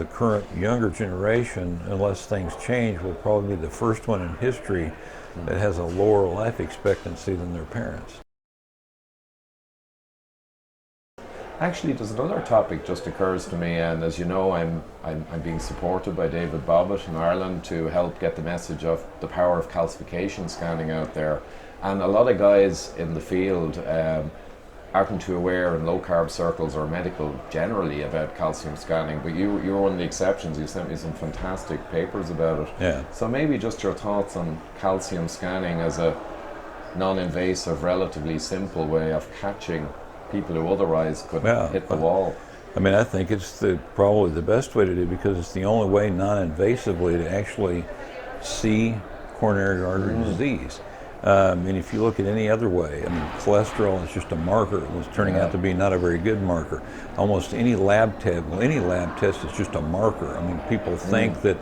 the current younger generation, unless things change, will probably be the first one in history that has a lower life expectancy than their parents. Actually, there's another topic just occurs to me, and as you know, I'm being supported by David Bobbitt in Ireland to help get the message of the power of calcification scanning out there. And a lot of guys in the field aren't too aware in low carb circles or medical generally about calcium scanning, but you're one of the exceptions. You sent me some fantastic papers about it. Yeah. So maybe just your thoughts on calcium scanning as a non-invasive, relatively simple way of catching people who otherwise could hit the wall. I mean, I think it's probably the best way to do it because it's the only way non-invasively to actually see coronary artery disease. And if you look at any other way, I mean, cholesterol is just a marker. It was turning out to be not a very good marker. Almost any lab test is just a marker. I mean, people think that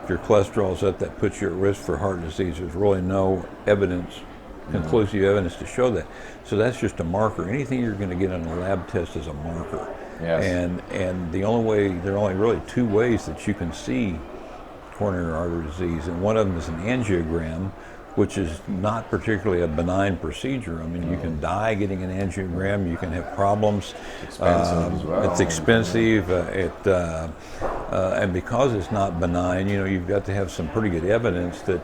if your cholesterol is up, that puts you at risk for heart disease. There's really no evidence, conclusive evidence to show that. So that's just a marker. Anything you're going to get on a lab test is a marker. Yes. And there are only really two ways that you can see coronary artery disease, and one of them is an angiogram, which is not particularly a benign procedure. I mean, you can die getting an angiogram. You can have problems. It's expensive as well. It's expensive. And because it's not benign, you've got to have some pretty good evidence that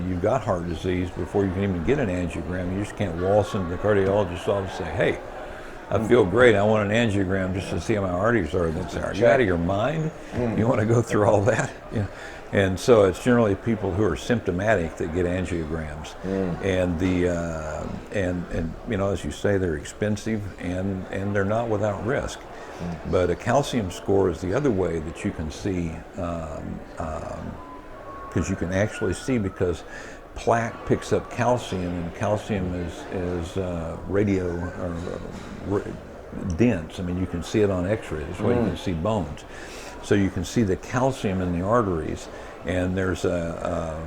you've got heart disease before you can even get an angiogram. You just can't waltz into the cardiologist's office and say, "Hey, I feel great. I want an angiogram just to see how my arteries are." They'd say, "Are you out of your mind? You want to go through all that?" And so it's generally people who are symptomatic that get angiograms, and as you say, they're expensive and they're not without risk. But a calcium score is the other way that you can see, because you can actually see, because plaque picks up calcium, and calcium is radio or dense. I mean, you can see it on X-rays. That's why you can see bones. So you can see the calcium in the arteries, and there's an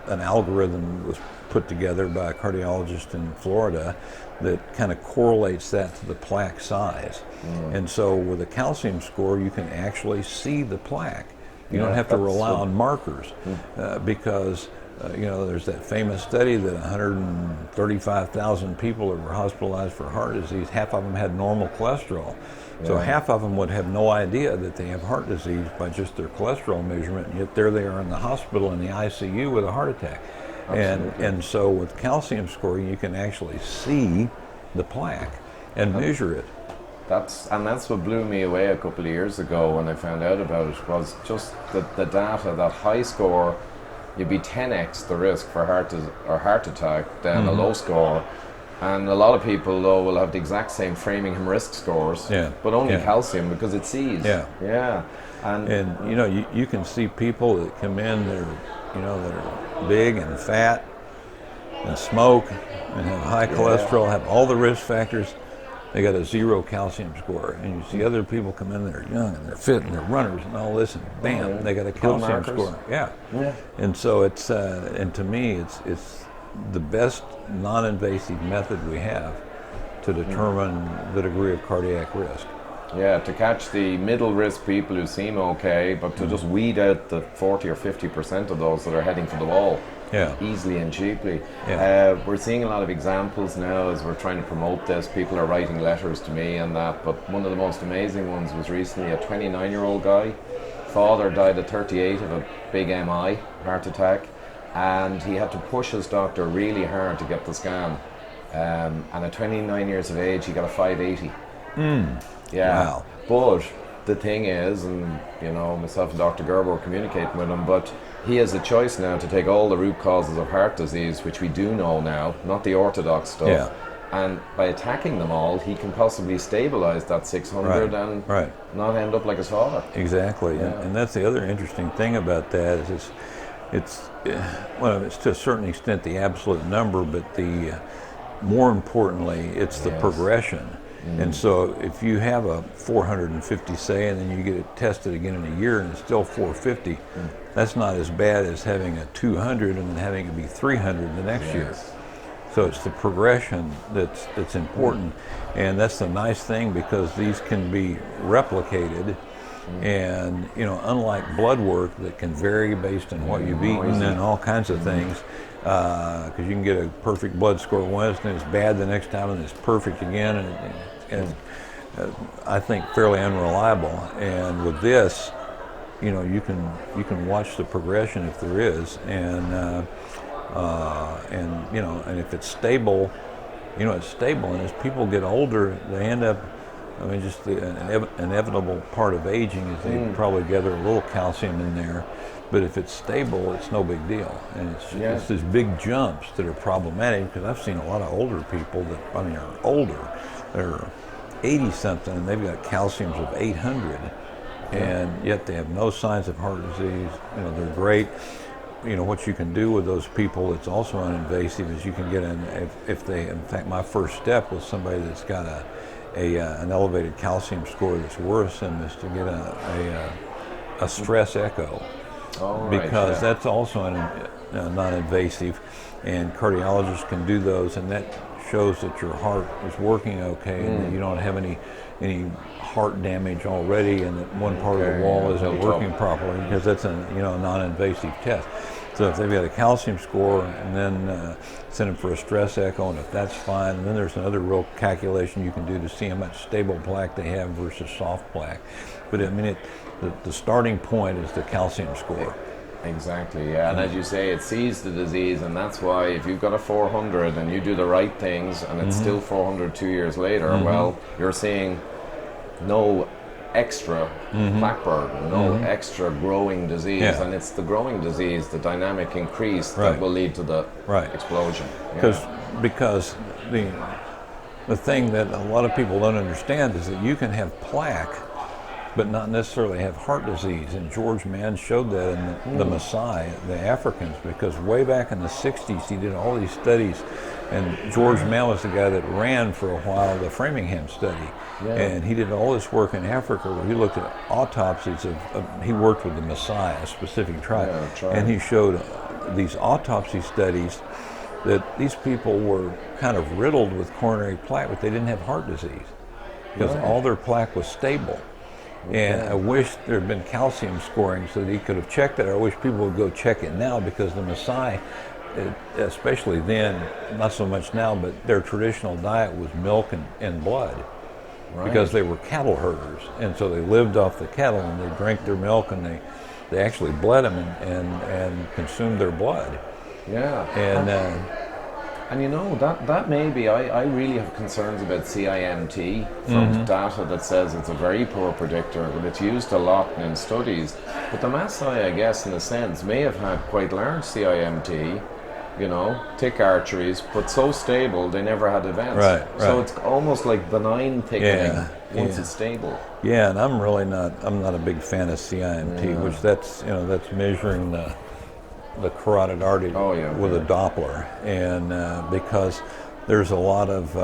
algorithm that was put together by a cardiologist in Florida that kind of correlates that to the plaque size. And so with a calcium score, you can actually see the plaque. You don't have to rely on markers because there's that famous study that 135,000 people that were hospitalized for heart disease, half of them had normal cholesterol. So half of them would have no idea that they have heart disease by just their cholesterol measurement, and yet there they are in the hospital in the ICU with a heart attack. And so with calcium scoring, you can actually see the plaque and measure it. That's what blew me away a couple of years ago when I found out about it, was just the data. That high score, you'd be 10x the risk for heart attack than a low score. And a lot of people, though, will have the exact same Framingham risk scores, but only calcium, because it sees. And you can see people that come in that are big and fat and smoke and have high cholesterol, have all the risk factors. They got a 0 calcium score, and you see other people come in that are young and they're fit and they're runners and all this, and bam, they got a calcium score. And so it's and to me, it's the best non-invasive method we have to determine the degree of cardiac risk. Yeah, to catch the middle risk people who seem okay, but to just weed out the 40 or 50% of those that are heading for the wall easily and cheaply. We're seeing a lot of examples now as we're trying to promote this. People are writing letters to me and that, but one of the most amazing ones was recently a 29-year-old guy. Father died at 38 of a big MI, heart attack, and he had to push his doctor really hard to get the scan. And at 29 years of age, he got a 580. Wow. But the thing is, and myself and Dr. Gerber were communicating with him, but he has a choice now to take all the root causes of heart disease, which we do know now, not the orthodox stuff. And by attacking them all, he can possibly stabilize that 600 and not end up like his father. Exactly. And that's the other interesting thing about that is it's to a certain extent the absolute number, but more importantly, it's the progression. And so if you have a 450, say, and then you get it tested again in a year and it's still 450, that's not as bad as having a 200 and then having it be 300 the next year. So it's the progression that's important. And that's the nice thing, because these can be replicated. And unlike blood work that can vary based on what you've eaten and all kinds of things, because you can get a perfect blood score once and it's bad the next time and it's perfect again, and I think fairly unreliable. And with this, you can watch the progression if there is, and if it's stable, it's stable. And as people get older, they end up, just the inevitable part of aging is they probably gather a little calcium in there. But if it's stable, it's no big deal. And it's these big jumps that are problematic, because I've seen a lot of older people that, are older. They're 80-something, and they've got calciums of 800. And yet they have no signs of heart disease. They're great. What you can do with those people that's also uninvasive is you can get in fact, my first step with somebody that's got an elevated calcium score that's worrisome is to get a stress echo. Because that's also non-invasive, and cardiologists can do those, and that shows that your heart is working okay and that you don't have any heart damage already, and that one part of the wall isn't working properly, because that's a non-invasive test. So if they've got a calcium score, and then send them for a stress echo, and if that's fine, and then there's another real calculation you can do to see how much stable plaque they have versus soft plaque. But the starting point is the calcium score. Exactly, yeah. And as you say, it sees the disease, and that's why if you've got a 400 and you do the right things and it's still 400 2 years later, well, you're seeing no extra plaque burden, no extra growing disease, and it's the growing disease, the dynamic increase that will lead to the explosion. Because the thing that a lot of people don't understand is that you can have plaque but not necessarily have heart disease. And George Mann showed that in the Maasai, the Africans, because way back in the 60s he did all these studies, and George Mann was the guy that ran for a while the Framingham study. And he did all this work in Africa where he looked at autopsies he worked with the Maasai, a specific tribe, and he showed these autopsy studies that these people were kind of riddled with coronary plaque, but they didn't have heart disease because all their plaque was stable. And I wish there had been calcium scoring so that he could have checked it. I wish people would go check it now, because the Maasai, especially then, not so much now, but their traditional diet was milk and blood, because they were cattle herders. And so they lived off the cattle, and they drank their milk, and they actually bled them and consumed their blood. And that maybe I really have concerns about CIMT from data that says it's a very poor predictor, but it's used a lot in studies. But the Maasai, I guess, in a sense, may have had quite large CIMT, thick arteries, but so stable they never had events. So it's almost like benign thickening once it's stable. Yeah, and I'm not a big fan of CIMT, which that's measuring the carotid artery with a Doppler, and because there's a lot of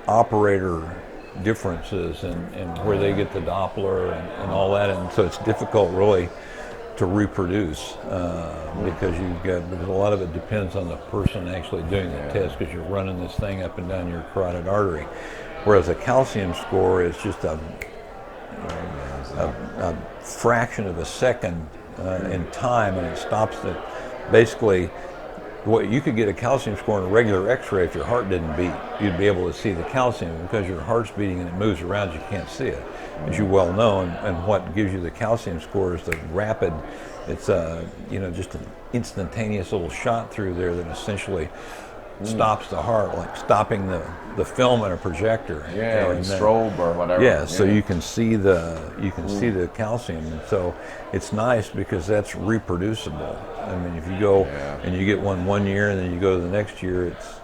operator differences in where they get the Doppler and all that, and so it's difficult really to reproduce because a lot of it depends on the person actually doing the test, because you're running this thing up and down your carotid artery, whereas a calcium score is just a fraction of a second in time, and it stops basically you could get a calcium score in a regular x-ray. If your heart didn't beat, you'd be able to see the calcium. Because your heart's beating and it moves around, you can't see it, as you well know. And what gives you the calcium score is the rapid, it's just an instantaneous little shot through there that essentially stops the heart, like stopping the film in a projector. Like strobe or whatever. So you can see see the calcium, and so it's nice because that's reproducible. I mean, if you go and you get one year and then you go to the next year, it's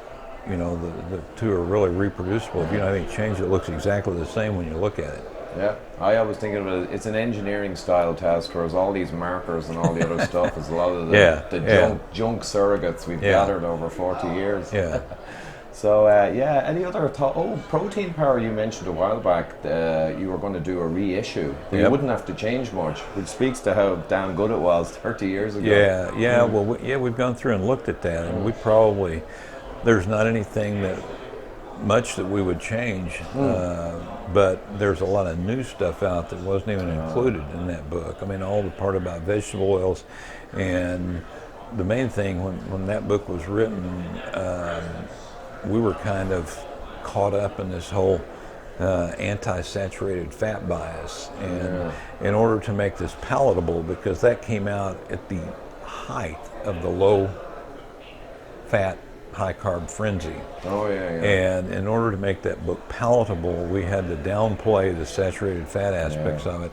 the two are really reproducible. If you don't have any change, it looks exactly the same when you look at it. Yeah, I always think of it, it's an engineering style test, whereas all these markers and all the other stuff is a lot of the junk surrogates we've gathered over 40 years. So, any other protein power you mentioned a while back, you were going to do a reissue. You wouldn't have to change much, which speaks to how damn good it was 30 years ago. We've gone through and looked at that, and there's not anything that much that we would change, but there's a lot of new stuff out that wasn't even included in that book. I mean, all the part about vegetable oils, and the main thing when that book was written, we were kind of caught up in this whole anti-saturated fat bias, and in order to make this palatable, because that came out at the height of the low fat, high carb frenzy. And in order to make that book palatable, we had to downplay the saturated fat aspects of it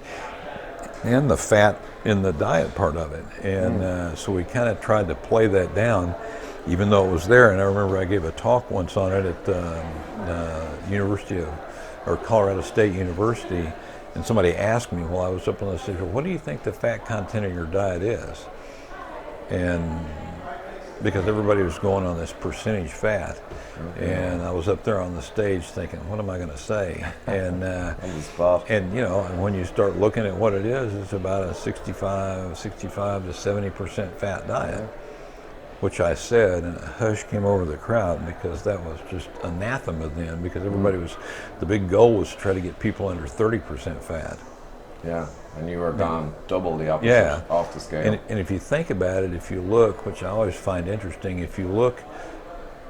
and the fat in the diet part of it. And so we kind of tried to play that down, even though it was there. And I remember I gave a talk once on it at Colorado State University, and somebody asked me while I was up on the stage, what do you think the fat content of your diet is? And because everybody was going on this percentage fat, and I was up there on the stage thinking, what am I going to say? And and you know, and when you start looking at what it is, it's about a 65 to 70% fat diet, which I said, and a hush came over the crowd, because that was just anathema then, because everybody was, the big goal was to try to get people under 30% fat. Yeah, and you were gone double the opposite off the scale. And if you think about it, if you look, which I always find interesting, if you look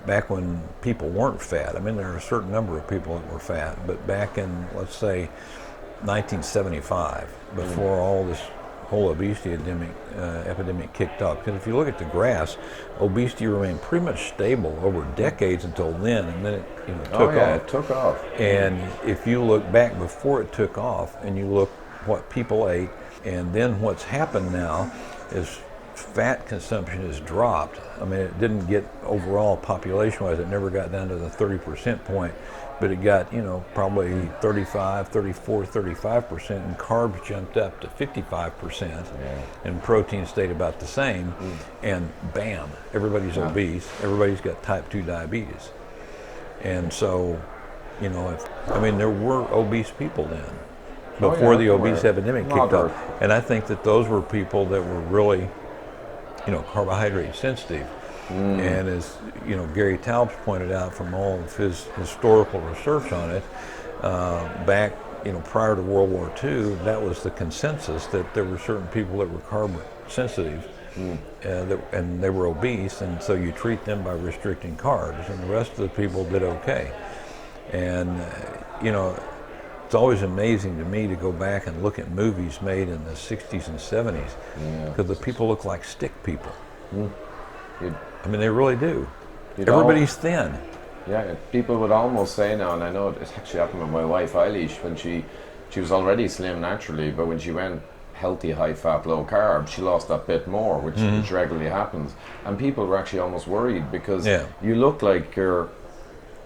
back when people weren't fat, I mean, there are a certain number of people that were fat, but back in, let's say, 1975, before all this whole obesity epidemic kicked off, because if you look at the graphs, obesity remained pretty much stable over decades until then, and then it took off. It took off. And if you look back before it took off, and you look what people ate, and then what's happened now is fat consumption has dropped. I mean, it didn't get overall population-wise, it never got down to the 30% point, but it got, probably 35%, 35%, and carbs jumped up to 55%, and protein stayed about the same, and bam, everybody's obese, everybody's got type 2 diabetes. And so, there were obese people then, before the obese epidemic kicked off. And I think that those were people that were really, carbohydrate sensitive. And as Gary Taubes pointed out from all of his historical research on it, back prior to World War II, that was the consensus, that there were certain people that were carb sensitive, and they were obese, and so you treat them by restricting carbs, and the rest of the people did okay. And it's always amazing to me to go back and look at movies made in the 60s and 70s, because the people look like stick people. I mean, they really do. Everybody's thin. Yeah, people would almost say now, and I know it actually happened with my wife Eilish, when she was already slim naturally, but when she went healthy, high fat, low carb, she lost that bit more, which regularly happens. And people were actually almost worried, because you look like you're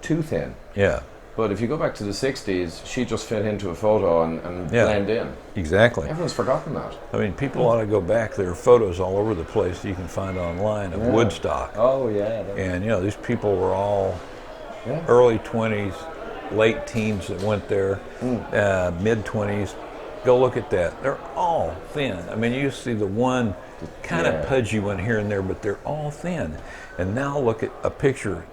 too thin. Yeah. But if you go back to the 60s, she just fit into a photo and blend in. Exactly. Everyone's forgotten that. I mean, people ought to go back. There are photos all over the place that you can find online of Woodstock. Oh, yeah. And, these people were all early 20s, late teens that went there, mid-20s. Go look at that. They're all thin. I mean, you see the one kind of pudgy one here and there, but they're all thin. And now look at a picture.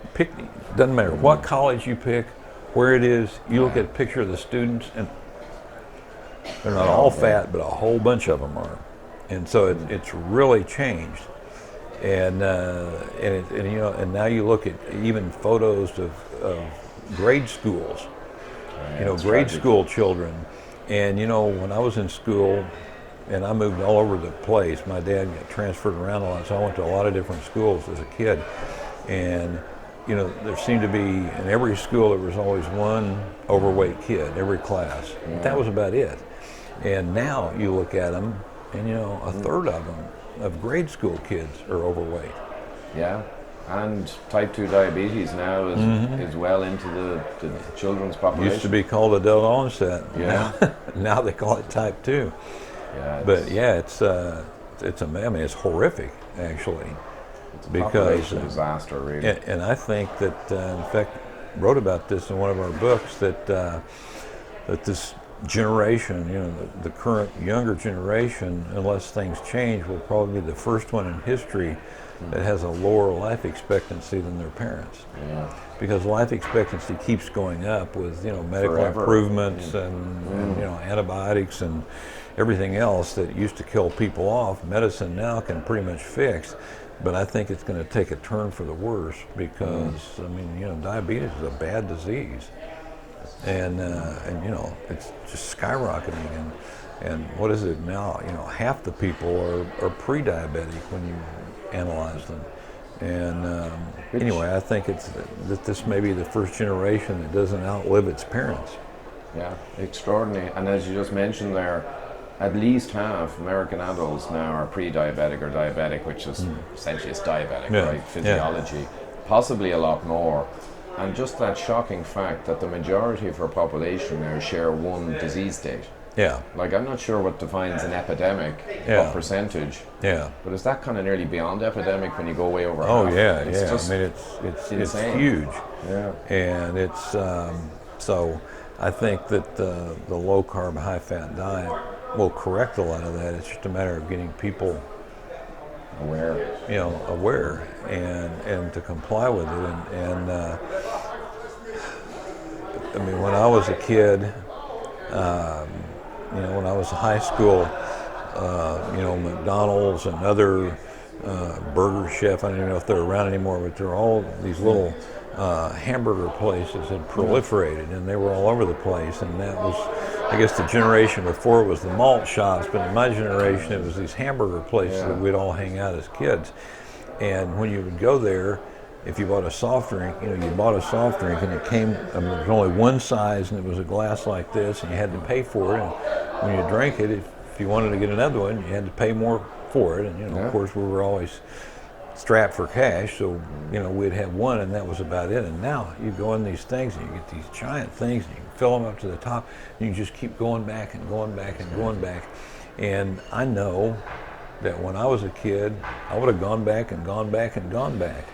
Doesn't matter what college you pick, where it is, you look at a picture of the students, and they're not all fat, but a whole bunch of them are. And so it's really changed. And now you look at even photos of grade schools, grade school children. And when I was in school, and I moved all over the place, my dad got transferred around a lot, so I went to a lot of different schools as a kid. And there seemed to be, in every school, there was always one overweight kid, every class. That was about it. And now you look at them, and a third of them, of grade school kids, are overweight. Yeah, and type 2 diabetes now is well into the children's population. Used to be called adult onset. Yeah. Now they call it type 2. Yeah. But it's horrific, actually. It's a population disaster, really. And I think that, in fact, wrote about this in one of our books, that this generation, the current younger generation, unless things change, will probably be the first one in history that has a lower life expectancy than their parents. Yeah. Because life expectancy keeps going up with medical Forever. improvements and antibiotics and everything else that used to kill people off. Medicine now can pretty much fix, but I think it's going to take a turn for the worse because diabetes is a bad disease, and it's just skyrocketing. And what is it now? Half the people are pre-diabetic when you analyze them. And anyway, I think that this may be the first generation that doesn't outlive its parents. Yeah, extraordinary. And as you just mentioned there, at least half American adults now are pre-diabetic or diabetic, which is essentially it's diabetic, right? Physiology. Yeah. Possibly a lot more. And just that shocking fact that the majority of our population now share one disease state. Yeah. Like, I'm not sure what defines an epidemic, what percentage. Yeah. But is that kind of nearly beyond epidemic when you go way over half? Yeah. Just it's huge. Yeah. And it's, so I think that the low-carb, high-fat diet will correct a lot of that. It's just a matter of getting people aware and to comply with it. And when I was a kid, when I was in high school, McDonald's and other Burger Chef, I don't even know if they're around anymore, but they're all these little hamburger places had proliferated, and they were all over the place. And that was, I guess, the generation before it was the malt shops, but in my generation it was these hamburger places that we'd all hang out as kids. And when you would go there, if you bought a soft drink, you bought a soft drink and it came, there was only one size and it was a glass like this and you had to pay for it. And when you drank it, if you wanted to get another one, you had to pay more for it. And, of course, we were always strapped for cash, so, we'd have one and that was about it. And now you go in these things and you get these giant things and you can fill them up to the top and you just keep going back and going back and going back. And I know that when I was a kid, I would have gone back and gone back and gone back.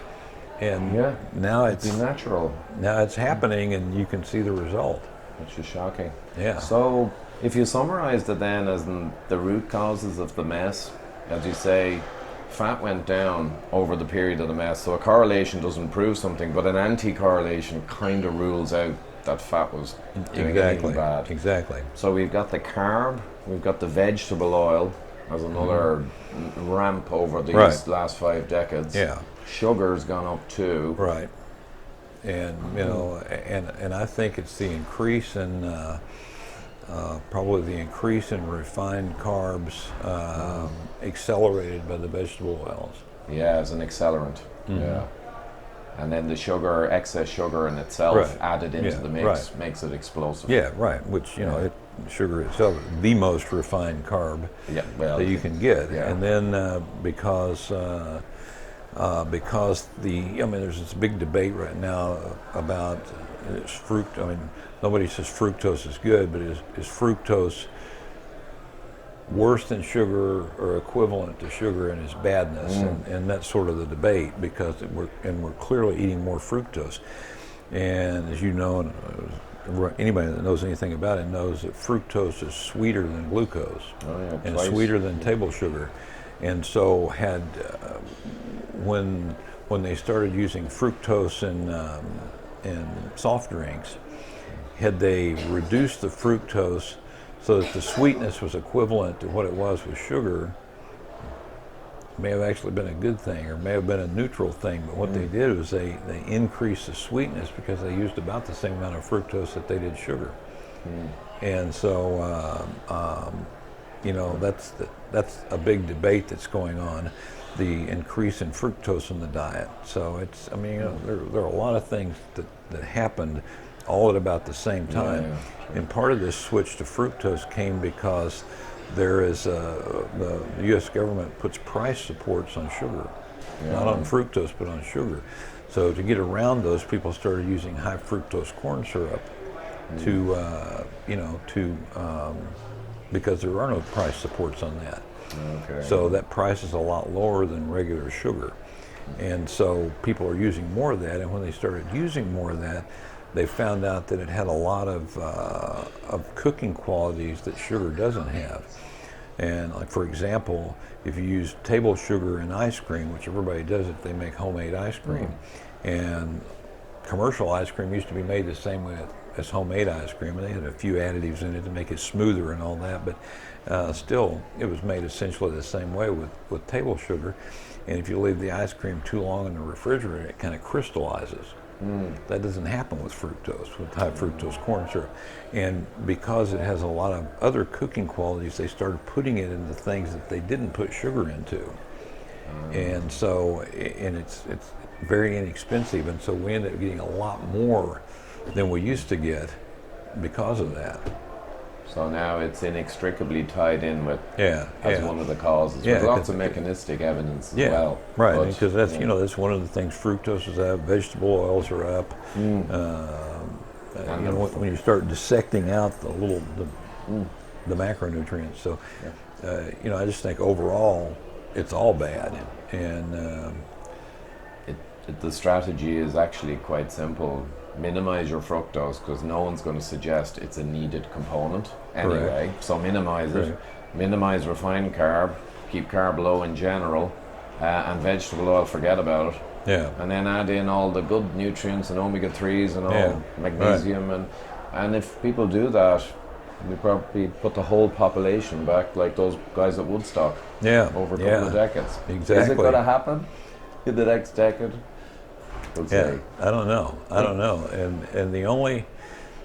And now it's natural. Now it's happening, and you can see the result. Which is shocking. Yeah. So, if you summarized it then as in the root causes of the mess, as you say, fat went down over the period of the mess. So a correlation doesn't prove something, but an anti-correlation kind of rules out that fat was doing anything bad. Exactly. So we've got the carb, we've got the vegetable oil as another ramp over these last 5 decades. Yeah. Sugar's gone up too. Right. And and I think it's the increase in probably the increase in refined carbs accelerated by the vegetable oils. Yeah, as an accelerant. Yeah. And then the sugar, excess sugar in itself added into the mix makes it explosive. Yeah, right. Which sugar itself is the most refined carb that you can get. Yeah. And then because there's this big debate right now about nobody says fructose is good, but is fructose worse than sugar or equivalent to sugar in its badness? And that's sort of the debate, because we're clearly eating more fructose. And as you know, and anybody that knows anything about it knows that fructose is sweeter than glucose and sweeter than table sugar. And so when they started using fructose in soft drinks, had they reduced the fructose so that the sweetness was equivalent to what it was with sugar, it may have actually been a good thing, or may have been a neutral thing. But what they did was they increased the sweetness because they used about the same amount of fructose that they did sugar. And so that's a big debate that's going on, the increase in fructose in the diet. So it's, there are a lot of things that happened all at about the same time. And part of this switch to fructose came because there is the U.S. government puts price supports on sugar, not on fructose, but on sugar. So to get around those, people started using high fructose corn syrup because there are no price supports on that. So that price is a lot lower than regular sugar. And so people are using more of that, and when they started using more of that, they found out that it had a lot of cooking qualities that sugar doesn't have. And like, for example, if you use table sugar in ice cream, which everybody does if they make homemade ice cream, and commercial ice cream used to be made the same way as homemade ice cream, and they had a few additives in it to make it smoother and all that, but still it was made essentially the same way with table sugar. And if you leave the ice cream too long in the refrigerator, it kind of crystallizes. That doesn't happen with fructose, with high fructose corn syrup. And because it has a lot of other cooking qualities, they started putting it into things that they didn't put sugar into. And so, and it's very inexpensive, and so we end up getting a lot more than we used to get because of that. So now it's inextricably tied in with as one of the causes. With lots of mechanistic evidence as well. Right, because that's that's one of the things. Fructose is up, vegetable oils are up. When you start dissecting out the macronutrients. So I just think overall it's all bad, and the strategy is actually quite simple. Minimize your fructose, because no one's going to suggest it's a needed component anyway. Correct. So minimize it. Minimize refined carb. Keep carb low in general, and vegetable oil, forget about it. Yeah. And then add in all the good nutrients and omega-3s and all magnesium, and if people do that, we probably put the whole population back like those guys at Woodstock. Over a couple of decades. Exactly. Is it going to happen in the next decade? I don't know. And the only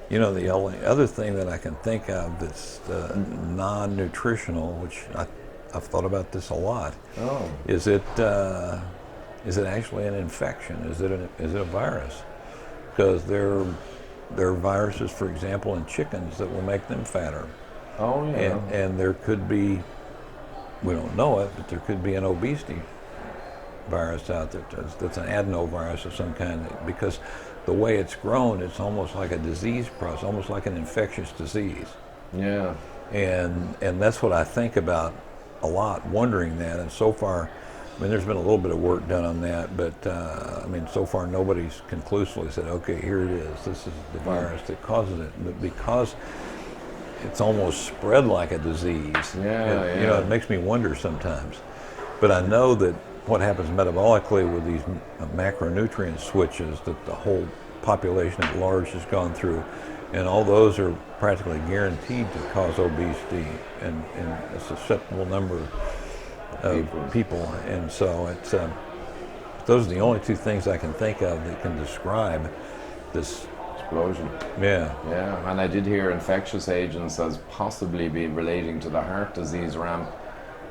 other thing that I can think of that's non-nutritional, which I've thought about this a lot, is it actually an infection? Is it a virus? Because there are viruses, for example, in chickens that will make them fatter. And there could be, we don't know it, but there could be an obesity virus out there that's an adenovirus of some kind, because the way it's grown, it's almost like a disease process, almost like an infectious disease. And that's what I think about a lot, wondering that. And so far, there's been a little bit of work done on that, but so far nobody's conclusively said, okay, here it is, this is the virus that causes it. But because it's almost spread like a disease, it makes me wonder sometimes. But I know that what happens metabolically with these macronutrient switches that the whole population at large has gone through, and all those are practically guaranteed to cause obesity and a susceptible number of people. And so it's those are the only two things I can think of that can describe this explosion. And I did hear infectious agents as possibly being relating to the heart disease ramp,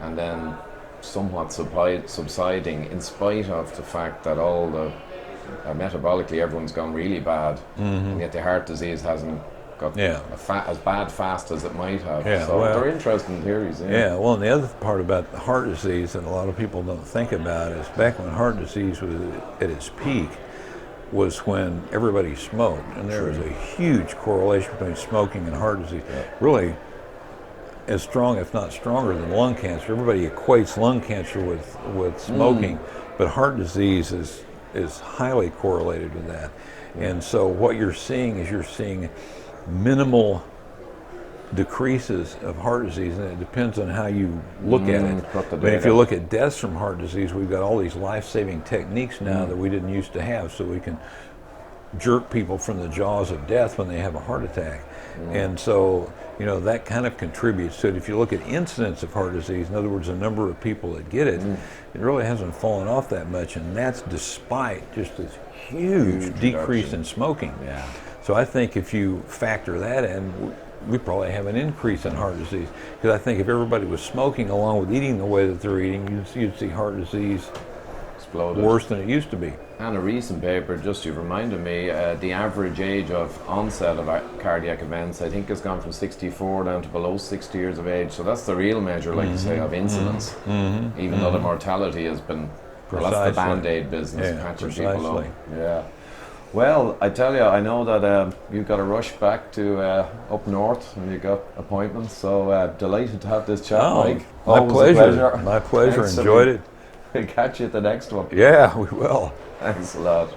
and then somewhat subsiding in spite of the fact that all the metabolically everyone's gone really bad, and yet the heart disease hasn't got as bad fast as it might have. They're interesting theories. Well, and the other part about the heart disease that a lot of people don't think about is back when heart disease was at its peak was when everybody smoked, and there was a huge correlation between smoking and heart disease. Really as strong, if not stronger, than lung cancer. Everybody equates lung cancer with smoking, but heart disease is highly correlated with that. And so what you're seeing is minimal decreases of heart disease, and it depends on how you look at it. If you look at deaths from heart disease, we've got all these life-saving techniques now that we didn't used to have, so we can jerk people from the jaws of death when they have a heart attack. And so, that kind of contributes to it. If you look at incidence of heart disease, in other words, the number of people that get it, it really hasn't fallen off that much, and that's despite just this huge decrease in smoking. So I think if you factor that in, we probably have an increase in heart disease, because I think if everybody was smoking along with eating the way that they're eating, you'd see heart disease exploded, worse than it used to be. And a recent paper, just you reminded me, the average age of onset of cardiac events, I think, has gone from 64 down to below 60 years of age. So that's the real measure, like you say, of incidence. Even though the mortality has been, well, that's the Band-Aid business, patching people up. Well, I tell you, I know that you've got to rush back to up north, and you've got appointments. So delighted to have this chat, Mike. My pleasure. My pleasure. Enjoyed it. We'll catch you at the next one. Yeah, we will. Thanks a lot.